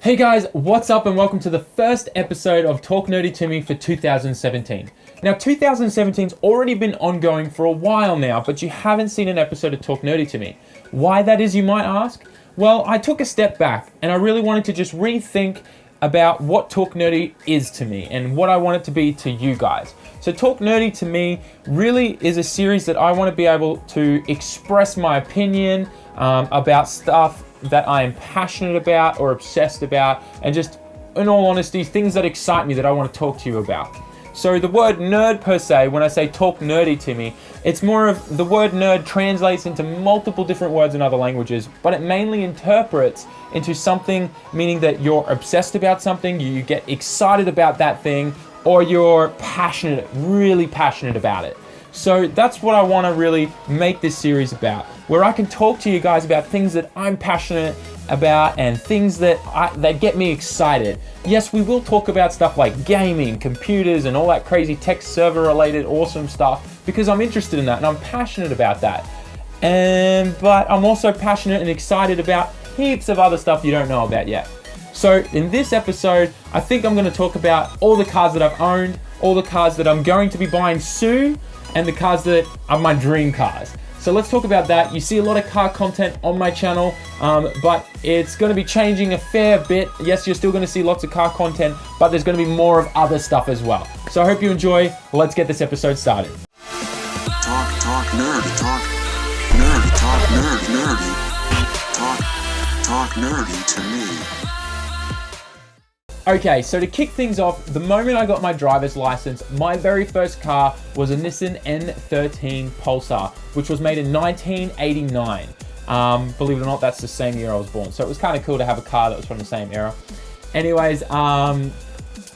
Hey guys, what's up and welcome to the first episode of Talk Nerdy to Me for 2017. Now 2017's already been ongoing for a while now, but you haven't seen an episode of Talk Nerdy to Me. Why that is, you might ask? Well, I took a step back and I really wanted to just rethink about what Talk Nerdy is to me and what I want it to be to you guys. So Talk Nerdy to Me really is a series that I want to be able to express my opinion about stuff that I am passionate about or obsessed about, and just, in all honesty, things that excite me that I want to talk to you about. So the word nerd per se, when I say talk nerdy to me, it's more of the word nerd translates into multiple different words in other languages, but it mainly interprets into something meaning that you're obsessed about something, you get excited about that thing, or you're passionate, really passionate about it. So that's what I want to really make this series about, where I can talk to you guys about things that I'm passionate about and things that get me excited. Yes, we will talk about stuff like gaming, computers, and all that crazy tech server related awesome stuff, because I'm interested in that and I'm passionate about that. But I'm also passionate and excited about heaps of other stuff you don't know about yet. So in this episode, I think I'm going to talk about all the cars that I've owned, all the cars that I'm going to be buying soon, and the cars that are my dream cars. So let's talk about that. You see a lot of car content on my channel, but it's going to be changing a fair bit. Yes, you're still going to see lots of car content, but there's going to be more of other stuff as well. So I hope you enjoy. Let's get this episode started. Talk nerdy to me. Okay, so to kick things off, the moment I got my driver's license, my very first car was a Nissan N13 Pulsar, which was made in 1989. Believe it or not, that's the same year I was born. So it was kind of cool to have a car that was from the same era. Anyways,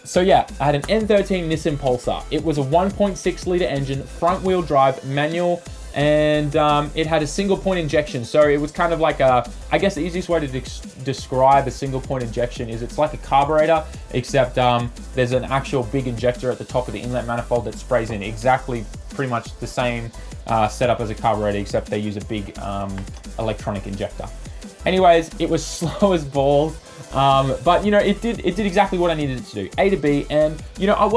so yeah, I had an N13 Nissan Pulsar. It was a 1.6 litre engine, front wheel drive, manual, and it had a single point injection. So it was kind of like I guess the easiest way to describe a single point injection is it's like a carburetor, except there's an actual big injector at the top of the inlet manifold that sprays in exactly pretty much the same setup as a carburetor, except they use a big electronic injector. Anyways, it was slow as balls. But you know, it did exactly what I needed it to do, A to B, and you know, I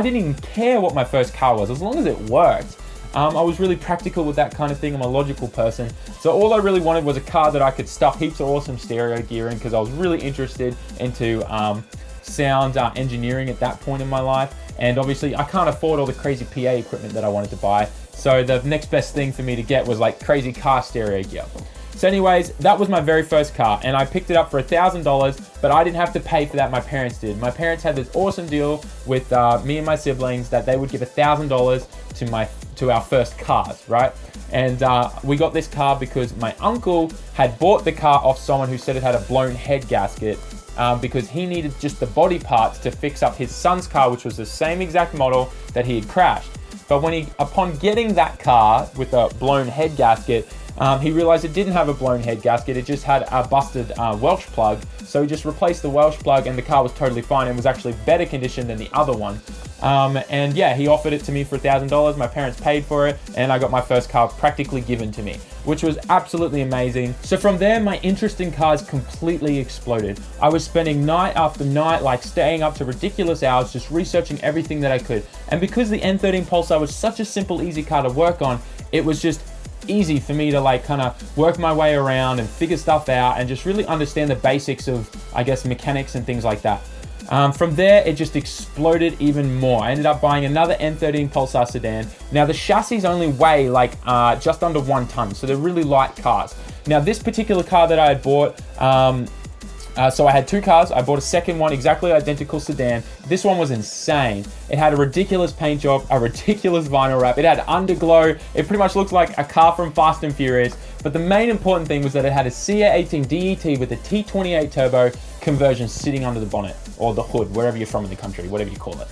didn't even care what my first car was, as long as it worked. I was really practical with that kind of thing. I'm a logical person. So all I really wanted was a car that I could stuff heaps of awesome stereo gear in, because I was really interested into sound engineering at that point in my life. And obviously I can't afford all the crazy PA equipment that I wanted to buy. So the next best thing for me to get was like crazy car stereo gear. So anyways, that was my very first car, and I picked it up for $1,000, but I didn't have to pay for that, my parents did. My parents had this awesome deal with me and my siblings that they would give $1,000 to our first cars, right? And we got this car because my uncle had bought the car off someone who said it had a blown head gasket, because he needed just the body parts to fix up his son's car, which was the same exact model that he had crashed. But upon getting that car with a blown head gasket, he realized it didn't have a blown head gasket, it just had a busted Welsh plug. So he just replaced the Welsh plug and the car was totally fine and was actually better condition than the other one. And yeah, he offered it to me for $1,000, my parents paid for it, and I got my first car practically given to me, which was absolutely amazing. So from there, my interest in cars completely exploded. I was spending night after night, like staying up to ridiculous hours, just researching everything that I could. And because the N13 Pulsar was such a simple, easy car to work on, it was just easy for me to like kind of work my way around and figure stuff out and just really understand the basics of, I guess, mechanics and things like that. From there, it just exploded even more. I ended up buying another N13 Pulsar sedan. Now the chassis only weigh like just under 1 ton, so they're really light cars. Now this particular car that I had bought, so I had 2 cars. I bought a second one, exactly identical sedan. This one was insane. It had a ridiculous paint job, a ridiculous vinyl wrap. It had underglow. It pretty much looked like a car from Fast and Furious. But the main important thing was that it had a CA18 DET with a T28 turbo conversion sitting under the bonnet or the hood, wherever you're from in the country, whatever you call it.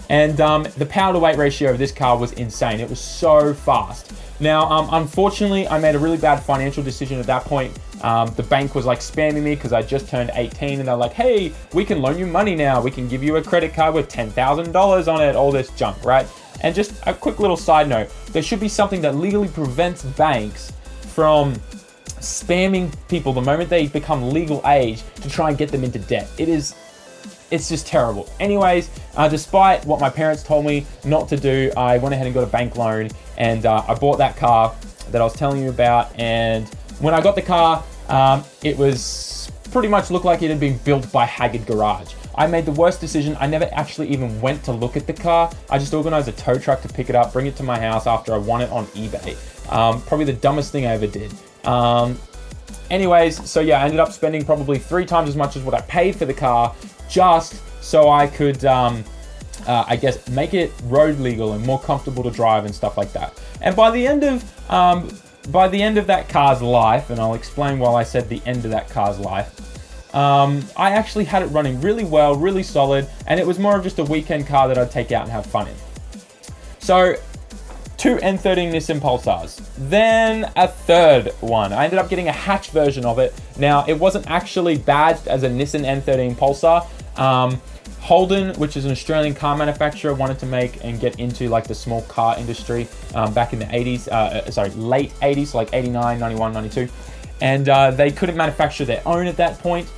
And the power to weight ratio of this car was insane. It was so fast. Now, unfortunately, I made a really bad financial decision at that point. The bank was like spamming me because I just turned 18 and they're like, hey, we can loan you money now. We can give you a credit card with $10,000 on it, all this junk, right? And just a quick little side note, there should be something that legally prevents banks from spamming people the moment they become legal age to try and get them into debt. It's just terrible. Anyways, despite what my parents told me not to do, I went ahead and got a bank loan, and I bought that car that I was telling you about. And when I got the car, it was pretty much looked like it had been built by Haggard Garage. I made the worst decision. I never actually even went to look at the car. I just organized a tow truck to pick it up, bring it to my house after I won it on eBay. Probably the dumbest thing I ever did. Anyways, so yeah, I ended up spending probably 3 times as much as what I paid for the car, just so I could, I guess, make it road legal and more comfortable to drive and stuff like that. And by the end of that car's life, and I'll explain why I said the end of that car's life, I actually had it running really well, really solid, and it was more of just a weekend car that I'd take out and have fun in. So, 2 N13 Nissan Pulsars. Then a third one. I ended up getting a hatch version of it. Now, it wasn't actually badged as a Nissan N13 Pulsar. Holden, which is an Australian car manufacturer, wanted to make and get into like the small car industry back in the 80s, late 80s, like 89, 91, 92. And they couldn't manufacture their own at that point.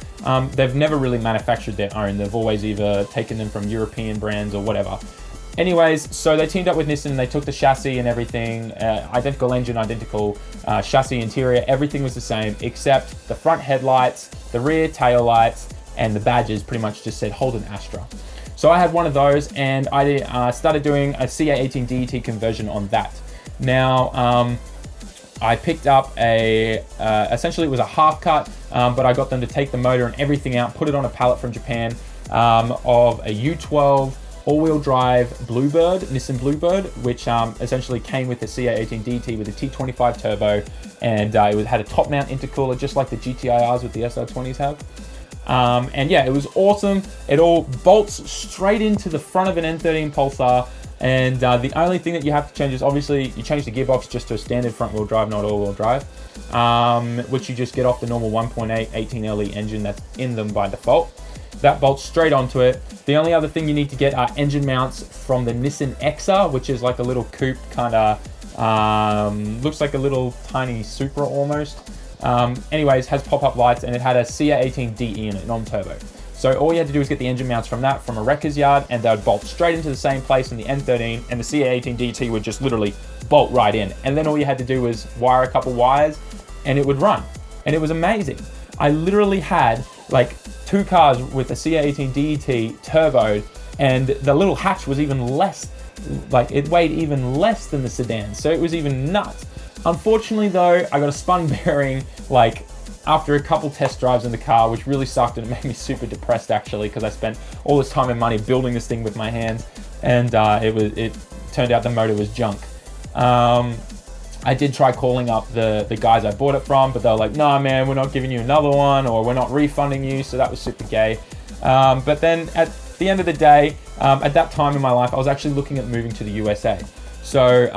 They've never really manufactured their own. They've always either taken them from European brands or whatever. Anyways, so they teamed up with Nissan and they took the chassis and everything, identical engine, identical chassis, interior, everything was the same except the front headlights, the rear tail lights, and the badges pretty much just said Holden Astra. So I had one of those, and I started doing a CA18 DET conversion on that. Now, I picked up essentially it was a half cut, but I got them to take the motor and everything out, put it on a pallet from Japan of a U12 all-wheel drive Bluebird, Nissan Bluebird, which essentially came with the CA18 DT with a T25 turbo, and it had a top mount intercooler just like the GTIRs with the SR20s have. And yeah, it was awesome. It all bolts straight into the front of an N13 Pulsar, and the only thing that you have to change is obviously you change the gearbox just to a standard front-wheel drive, not all-wheel drive, which you just get off the normal 1.8 18LE engine that's in them by default. That bolts straight onto it. The only other thing you need to get are engine mounts from the Nissan Exa, which is like a little coupe kind of, looks like a little tiny Supra almost. Anyways, has pop-up lights, and it had a CA18DE in it, non-turbo. So all you had to do was get the engine mounts from that from a wrecker's yard, and they would bolt straight into the same place in the N13, and the CA18DT would just literally bolt right in. And then all you had to do was wire a couple wires, and it would run. And it was amazing. I literally had like 2 cars with a CA18 DET turboed, and the little hatch was even less, like it weighed even less than the sedan, so it was even nuts. Unfortunately though, I got a spun bearing like after a couple test drives in the car, which really sucked, and it made me super depressed actually, because I spent all this time and money building this thing with my hands, and it turned out the motor was junk. I did try calling up the guys I bought it from, but they were like, "Nah, man, we're not giving you another one, or we're not refunding you." So that was super gay. But then at the end of the day, at that time in my life, I was actually looking at moving to the USA. So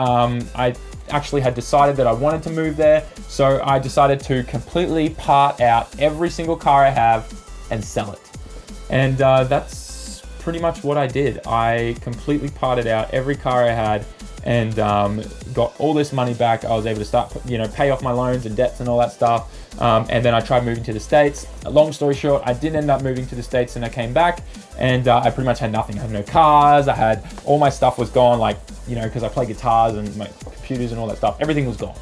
I actually had decided that I wanted to move there. So I decided to completely part out every single car I have and sell it. And that's pretty much what I did. I completely parted out every car I had, and got all this money back. I was able to start, pay off my loans and debts and all that stuff. And then I tried moving to the States. Long story short, I did end up moving to the States, and I came back, and I pretty much had nothing. I had no cars. I had all my stuff was gone, like, because I play guitars and my computers and all that stuff. Everything was gone.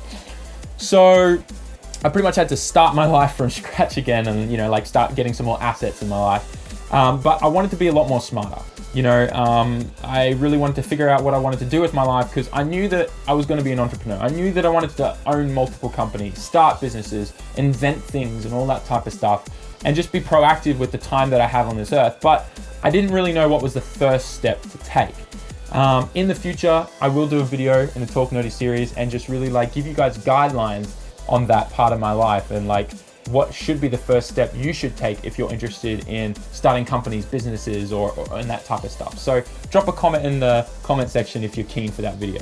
So I pretty much had to start my life from scratch again, and start getting some more assets in my life. But I wanted to be a lot more smarter. I really wanted to figure out what I wanted to do with my life, because I knew that I was going to be an entrepreneur. I knew that I wanted to own multiple companies, start businesses, invent things and all that type of stuff, and just be proactive with the time that I have on this earth. But I didn't really know what was the first step to take. In the future, I will do a video in the Talk Nerdy series and just really give you guys guidelines on that part of my life, and what should be the first step you should take if you're interested in starting companies, businesses, or in that type of stuff. So drop a comment in the comment section if you're keen for that video.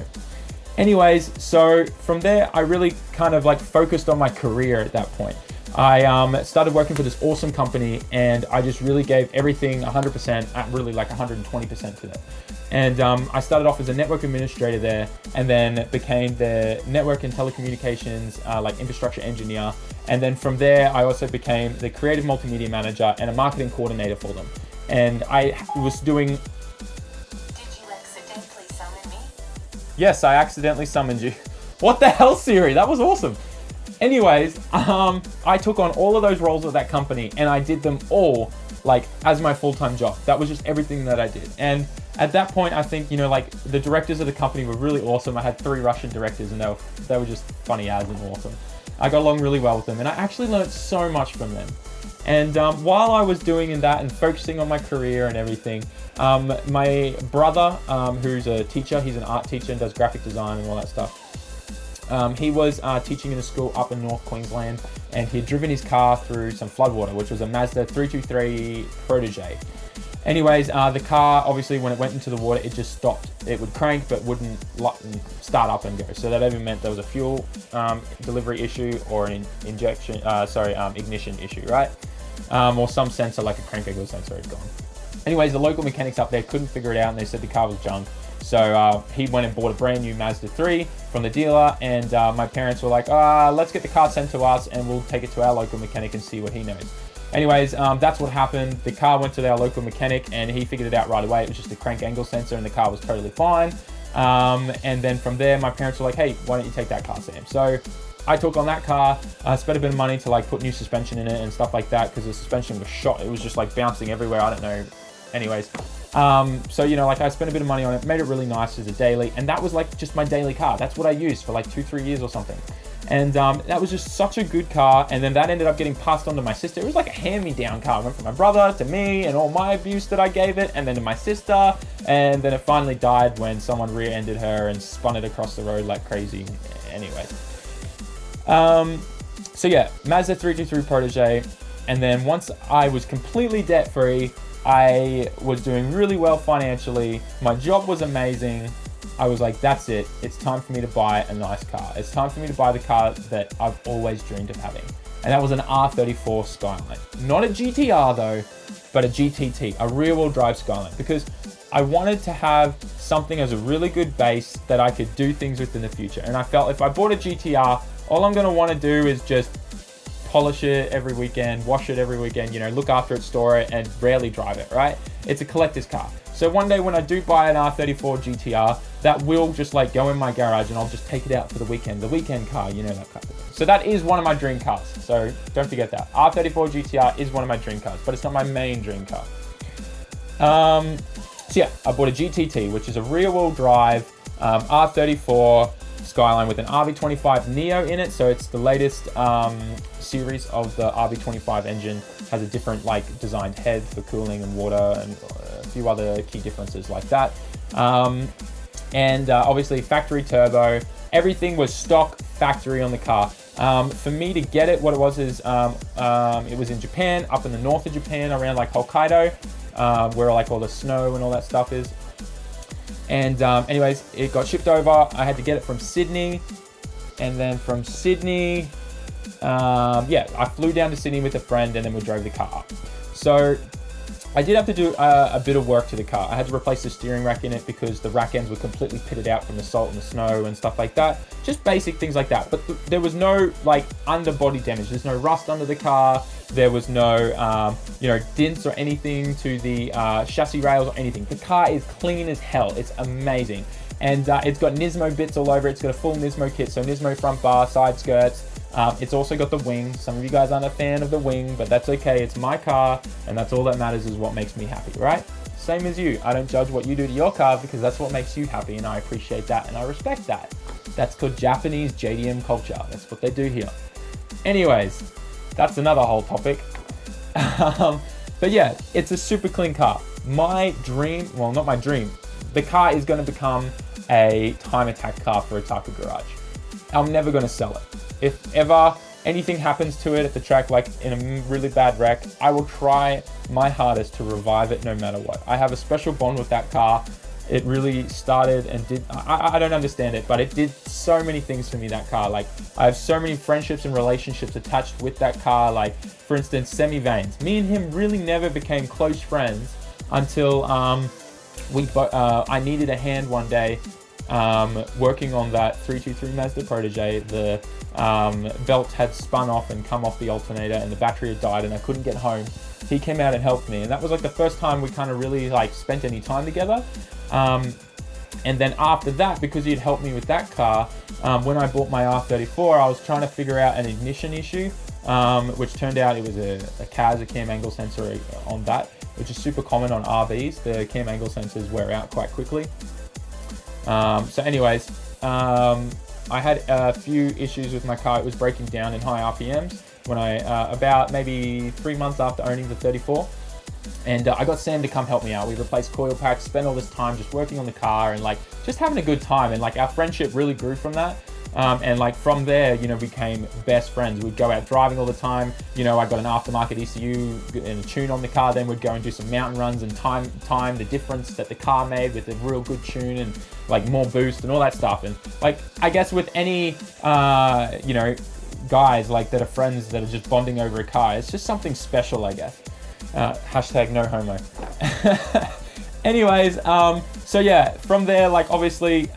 Anyways, so from there, I really kind of focused on my career at that point. I started working for this awesome company, and I just really gave everything 100%, really 120% to it. And I started off as a network administrator there, and then became the network and telecommunications like infrastructure engineer. And then from there, I also became the creative multimedia manager and a marketing coordinator for them. And I was doing... Did you accidentally summon me? Yes, I accidentally summoned you. What the hell, Siri? That was awesome. Anyways, I took on all of those roles at that company, and I did them all like as my full-time job. That was just everything that I did. And at that point, I think, you know, like the directors of the company were really awesome. I had 3 Russian directors, and they were just funny as and awesome. I got along really well with them, and I actually learned so much from them. And while I was doing that and focusing on my career and everything, my brother, who's a teacher, he's an art teacher and does graphic design and all that stuff. He was teaching in a school up in North Queensland, and he had driven his car through some floodwater, which was a Mazda 323 Protege. Anyways, the car, obviously, when it went into the water, it just stopped. It would crank, but wouldn't start up and go. So that either meant there was a fuel delivery issue or an ignition issue, right? Or some sensor, like a crank angle sensor, had gone. Anyways, the local mechanics up there couldn't figure it out, and they said the car was junk. So he went and bought a brand new Mazda 3 from the dealer, and my parents were like, let's get the car sent to us, and we'll take it to our local mechanic and see what he knows. Anyways, that's what happened. The car went to our local mechanic, and he figured it out right away. It was just a crank angle sensor, and the car was totally fine. And then from there, my parents were like, hey, why don't you take that car, Sam? So I took on that car. I spent a bit of money to like put new suspension in it and stuff like that, because the suspension was shot. It was just like bouncing everywhere. I don't know. Anyways, so, you know, like I spent a bit of money on it, made it really nice as a daily, and that was like just my daily car. That's what I used for like 2-3 years or something. And that was just such a good car. And then that ended up getting passed on to my sister. It was like a hand-me-down car. It went from my brother to me and all my abuse that I gave it, and then to my sister. And then it finally died when someone rear-ended her and spun it across the road like crazy. Anyway. So yeah, Mazda 323 Protege. And then once I was completely debt-free, I was doing really well financially. My job was amazing. I was like, that's it. It's time for me to buy a nice car. It's time for me to buy the car that I've always dreamed of having. And that was an R34 Skyline. Not a GTR though, but a GTT, a rear-wheel drive Skyline. Because I wanted to have something as a really good base that I could do things with in the future. And I felt if I bought a GTR, all I'm gonna wanna do is just polish it every weekend, wash it every weekend, you know, look after it, store it, and rarely drive it, right? It's a collector's car. So one day when I do buy an R34 GTR, that will just like go in my garage, and I'll just take it out for the weekend car, you know, that kind of thing. So that is one of my dream cars. So don't forget that. R34 GTR is one of my dream cars, but it's not my main dream car. So yeah, I bought a GTT, which is a rear-wheel drive R34 Skyline with an RV25 Neo in it. So it's the latest series of the RV25 engine. Has a different like designed head for cooling and water, and a few other key differences like that. And obviously factory turbo. Everything was stock factory on the car. For me to get it, what it was is it was in Japan, up in the north of Japan, around like Hokkaido, where like all the snow and all that stuff is. And anyways, it got shipped over. I had to get it from Sydney, and then from Sydney, I flew down to Sydney with a friend, and then we drove the car up. So I did have to do a bit of work to the car. I had to replace the steering rack in it because the rack ends were completely pitted out from the salt and the snow and stuff like that. Just basic things like that. But there was no like underbody damage. There's no rust under the car. There was no, dents or anything to the chassis rails or anything. The car is clean as hell. It's amazing. And it's got Nismo bits all over it. It's got a full Nismo kit. So Nismo front bar, side skirts. It's also got the wing. Some of you guys aren't a fan of the wing, but that's okay. It's my car, and that's all that matters, is what makes me happy, right? Same as you. I don't judge what you do to your car because that's what makes you happy, and I appreciate that, and I respect that. That's called Japanese JDM culture. That's what they do here. Anyways, that's another whole topic. But yeah, it's a super clean car. My dream, well, not my dream, the car is going to become a time attack car for a Taka Garage. I'm never going to sell it. If ever anything happens to it at the track, like in a really bad wreck, I will try my hardest to revive it no matter what. I have a special bond with that car. It really started and did, I don't understand it, but it did so many things for me, that car. Like, I have so many friendships and relationships attached with that car. Like, for instance, Semi Vanes. Me and him really never became close friends until I needed a hand one day working on that 323 Mazda Protege. The belt had spun off and come off the alternator, and the battery had died, and I couldn't get home. He came out and helped me, and that was like the first time we kind of really like spent any time together. And then after that, because he'd helped me with that car, when I bought my R34, I was trying to figure out an ignition issue, which turned out it was a CAS, a cam angle sensor on that, which is super common on RVs. The cam angle sensors wear out quite quickly. So anyways, I had a few issues with my car. It was breaking down in high RPMs when about maybe 3 months after owning the 34. And I got Sam to come help me out. We replaced coil packs, spent all this time just working on the car and like just having a good time. And like our friendship really grew from that. And like from there, you know, we became best friends. We'd go out driving all the time. You know, I got an aftermarket ECU and a tune on the car. Then we'd go and do some mountain runs and time the difference that the car made with a real good tune and like more boost and all that stuff. And like, I guess with any, you know, guys like that are friends that are just bonding over a car, it's just something special, I guess. Hashtag no homo. Anyways, so yeah, from there, like obviously,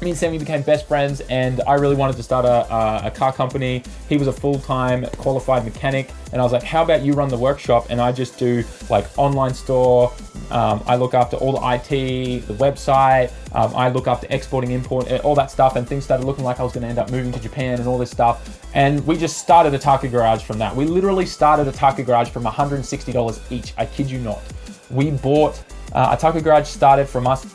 me and Sammy became best friends, and I really wanted to start a car company. He was a full-time qualified mechanic, and I was like, how about you run the workshop and I just do like online store. I look after all the IT, the website. I look after exporting, import, all that stuff, and things started looking like I was going to end up moving to Japan and all this stuff. And we just started a Taka Garage from that. We literally started a Taka Garage from $160 each. I kid you not. We bought a Taka Garage started from us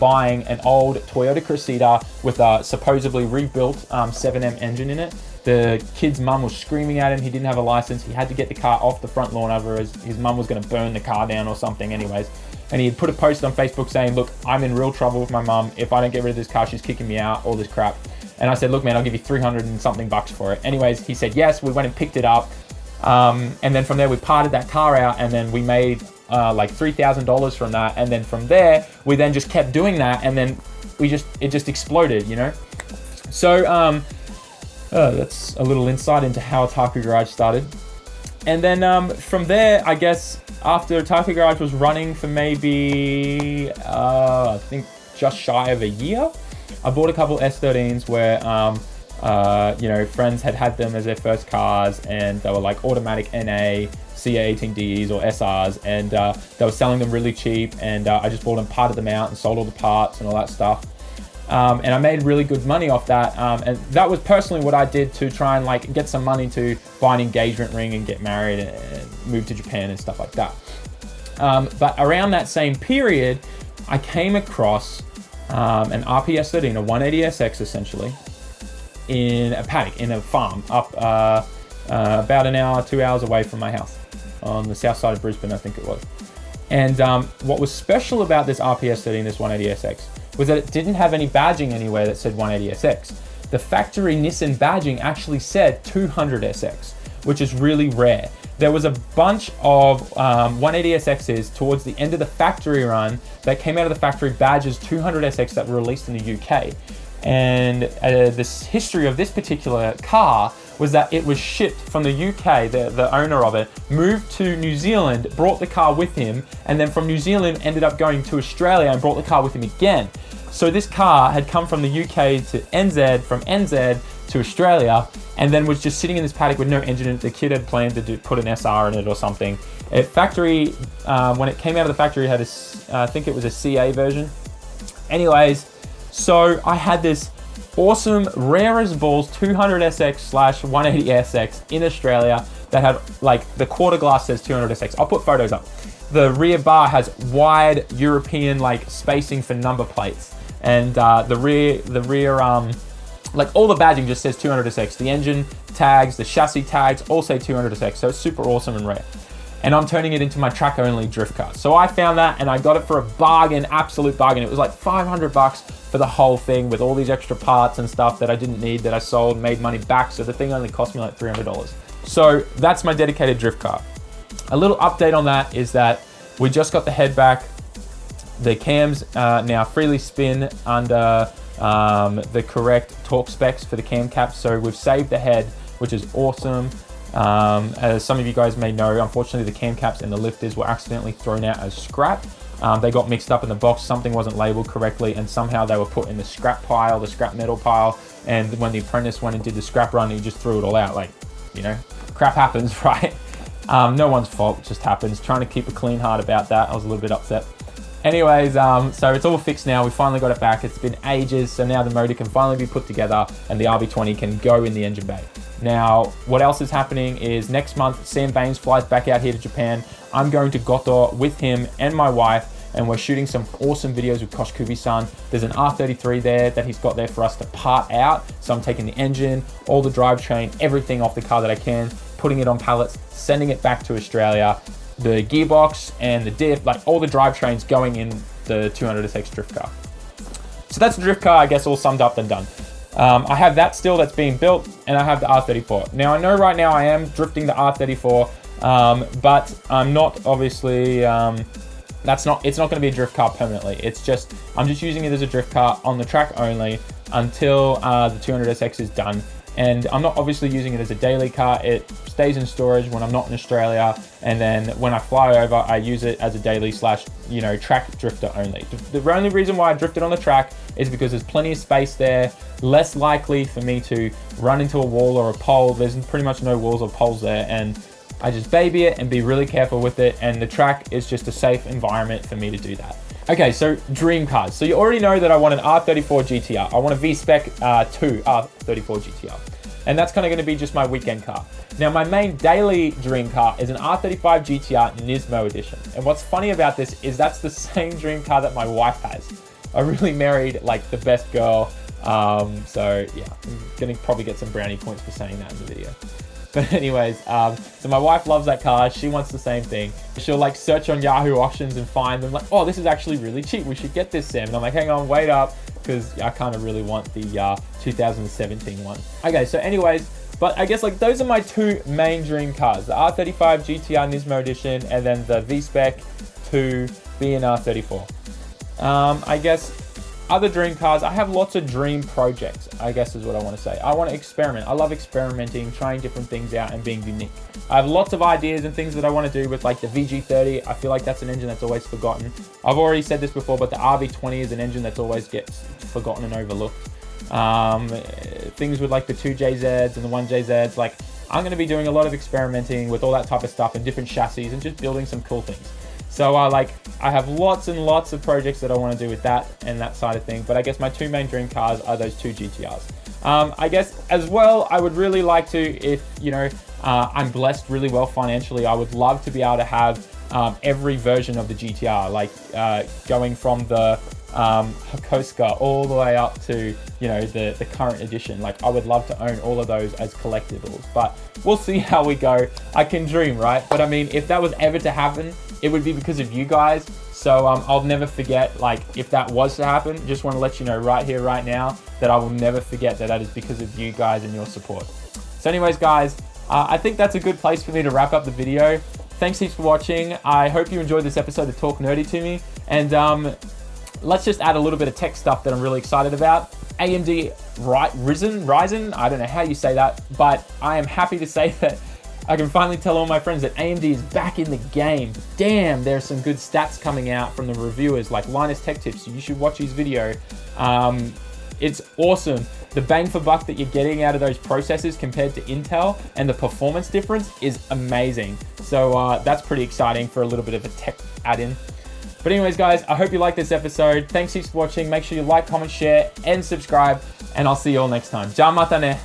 buying an old Toyota Cressida with a supposedly rebuilt 7M engine in it. The kid's mum was screaming at him. He didn't have a license. He had to get the car off the front lawn over his mum was going to burn the car down or something anyways. And he had put a post on Facebook saying, look, I'm in real trouble with my mum. If I don't get rid of this car, she's kicking me out, all this crap. And I said, look, man, I'll give you 300 and something bucks for it. Anyways, he said yes. We went and picked it up. And then from there, we parted that car out, and then we made like $3,000 from that. And then from there, we then just kept doing that, and then it just exploded, you know? So that's a little insight into how Taka Garage started. And then from there, I guess after Taka Garage was running for maybe, I think just shy of a year, I bought a couple S13s where, you know, friends had them as their first cars, and they were like automatic NA, CA18Ds or SRs, and they were selling them really cheap, and I just bought them, parted them out, and sold all the parts and all that stuff. And I made really good money off that, and that was personally what I did to try and like get some money to buy an engagement ring and get married and move to Japan and stuff like that. But around that same period, I came across an RPS13, a 180SX essentially, in a paddock, in a farm up about an hour, 2 hours away from my house on the south side of Brisbane, I think it was. And what was special about this RPS13, this 180SX, was that it didn't have any badging anywhere that said 180SX. The factory Nissan badging actually said 200SX, which is really rare. There was a bunch of 180SXs towards the end of the factory run that came out of the factory badges 200SX that were released in the UK. And this history of this particular car was that it was shipped from the UK, the owner of it, moved to New Zealand, brought the car with him, and then from New Zealand ended up going to Australia and brought the car with him again. So this car had come from the UK to NZ, from NZ to Australia, and then was just sitting in this paddock with no engine in it. The kid had planned to put an SR in it or something. Factory, when it came out of the factory, it had I think it was a CA version. Anyways, so I had this awesome, rare as balls 200SX/180SX in Australia that had like the quarter glass says 200SX. I'll put photos up. The rear bar has wide European like spacing for number plates, and the rear like all the badging just says 200SX. The engine tags, the chassis tags all say 200SX. So it's super awesome and rare. And I'm turning it into my track only drift car. So I found that and I got it for a bargain, absolute bargain. It was like $500 for the whole thing with all these extra parts and stuff that I didn't need, that I sold, made money back. So the thing only cost me like $300. So that's my dedicated drift car. A little update on that is that we just got the head back. The cams now freely spin under the correct torque specs for the cam caps. So we've saved the head, which is awesome. As some of you guys may know, unfortunately the cam caps and the lifters were accidentally thrown out as scrap They got mixed up in the box, something wasn't labeled correctly, and somehow they were put in the scrap pile, the scrap metal pile. And when the apprentice went and did the scrap run, he just threw it all out. Like, you know, crap happens, right? No one's fault, it just happens. Trying to keep a clean heart about that. I was a little bit upset. Anyways, so it's all fixed now. We finally got it back. It's been ages, so now the motor can finally be put together and the RB20 can go in the engine bay. Now, what else is happening is next month, Sam Baines flies back out here to Japan. I'm going to Goto with him and my wife, and we're shooting some awesome videos with Kosh Kubi-san. There's an R33 there that he's got there for us to part out. So I'm taking the engine, all the drivetrain, everything off the car that I can, putting it on pallets, sending it back to Australia. The gearbox and the diff, like all the drivetrains going in the 200SX drift car. So that's the drift car, I guess, all summed up and done. I have that still that's being built, and I have the R34. Now I know right now I am drifting the R34, but I'm not obviously, it's not going to be a drift car permanently. It's just, I'm just using it as a drift car on the track only until the 200SX is done. And I'm not obviously using it as a daily car. It stays in storage when I'm not in Australia. And then when I fly over, I use it as a daily / track drifter only. The only reason why I drifted on the track is because there's plenty of space there, less likely for me to run into a wall or a pole. There's pretty much no walls or poles there. And I just baby it and be really careful with it. And the track is just a safe environment for me to do that. Okay, so dream cars. So you already know that I want an R34 GTR. I want a V-Spec 2 R34 GTR. And that's kind of going to be just my weekend car. Now, my main daily dream car is an R35 GTR Nismo edition. And what's funny about this is that's the same dream car that my wife has. I really married like the best girl. So yeah, I'm going to probably get some brownie points for saying that in the video. But anyways, so my wife loves that car. She wants the same thing. She'll like search on Yahoo auctions and find them like, oh, this is actually really cheap. We should get this, Sam. And I'm like, hang on, wait up, because I kind of really want the 2017 one. Okay, so anyways, but I guess like those are my two main dream cars, the R35 GTR Nismo edition, and then the V-Spec 2 B&R 34. I guess other dream cars, I have lots of dream projects, I guess is what I want to say. I want to experiment. I love experimenting, trying different things out and being unique. I have lots of ideas and things that I want to do with like the VG30. I feel like that's an engine that's always forgotten. I've already said this before, but the RB20 is an engine that's always gets forgotten and overlooked. Things with like the 2JZs and the 1JZs, like I'm going to be doing a lot of experimenting with all that type of stuff and different chassis and just building some cool things. So I have lots and lots of projects that I want to do with that and that side of things. But I guess my two main dream cars are those two GTRs. I guess as well, I would really like to, if, I'm blessed really well financially, I would love to be able to have every version of the GTR, like going from the Hakosuka all the way up to, the current edition. Like I would love to own all of those as collectibles, but we'll see how we go. I can dream, right? But I mean, if that was ever to happen, it would be because of you guys. So I'll never forget, like if that was to happen, just want to let you know right here, right now, that I will never forget that is because of you guys and your support. So anyways, guys, I think that's a good place for me to wrap up the video. Thanks heaps for watching. I hope you enjoyed this episode of Talk Nerdy to Me. And let's just add a little bit of tech stuff that I'm really excited about. AMD Ryzen, I don't know how you say that, but I am happy to say that I can finally tell all my friends that AMD is back in the game. Damn, there's some good stats coming out from the reviewers like Linus Tech Tips. You should watch his video. It's awesome. The bang for buck that you're getting out of those processors compared to Intel and the performance difference is amazing. So that's pretty exciting for a little bit of a tech add-in. But anyways, guys, I hope you liked this episode. Thanks heaps for watching. Make sure you like, comment, share, and subscribe. And I'll see you all next time. Ja mata ne.